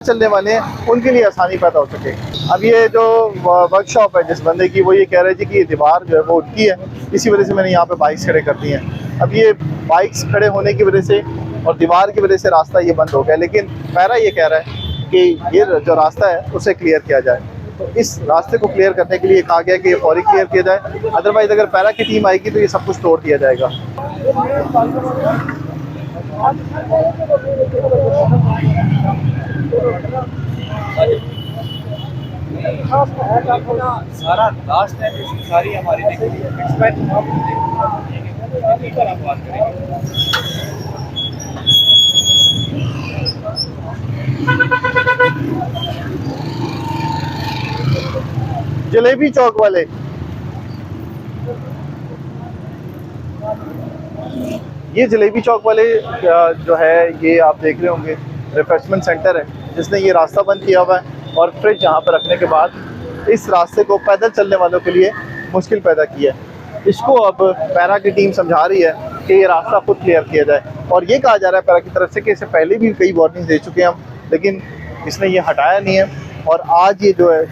चलने वाले हैं उनके लिए आसानी पैदा हो सके। अब ये जो वर्कशॉप है जिस बंदे की, वो ये कह रहे थे कि ये दीवार जो है वो उठती है, इसी वजह से मैंने यहाँ पे बाइक्स खड़े कर दी हैं। अब ये बाइक्स खड़े होने की वजह से और दीवार की वजह से रास्ता ये बंद हो गया, लेकिन पैरा ये कह रहा है कि ये जो रास्ता है उसे क्लियर किया जाए। तो इस रास्ते को क्लियर करने के लिए कहा गया कि ये फौरी क्लियर किया जाए, अदरवाइज़ अगर पैरा की टीम आएगी तो ये सब कुछ तोड़ दिया जाएगा। सारा लास्ट है, सारी हमारी एक्सपेक्ट आप बात करेंगे। जलेबी चौक वाले, ये जलेबी चौक वाले जो है ये आप देख रहे होंगे रिफ्रेशमेंट सेंटर है, जिसने ये रास्ता बंद किया हुआ है और फ्रिज यहाँ पर रखने के बाद इस रास्ते को पैदल चलने वालों के लिए मुश्किल पैदा की है। इसको अब पैरा की टीम समझा रही है कि ये रास्ता खुद क्लियर किया जाए, और ये कहा जा रहा है पैरा की तरफ से कि इससे पहले भी कई वार्निंग दे चुके हैं हम, लेकिन इसने ये हटाया नहीं है। और आज ये जो है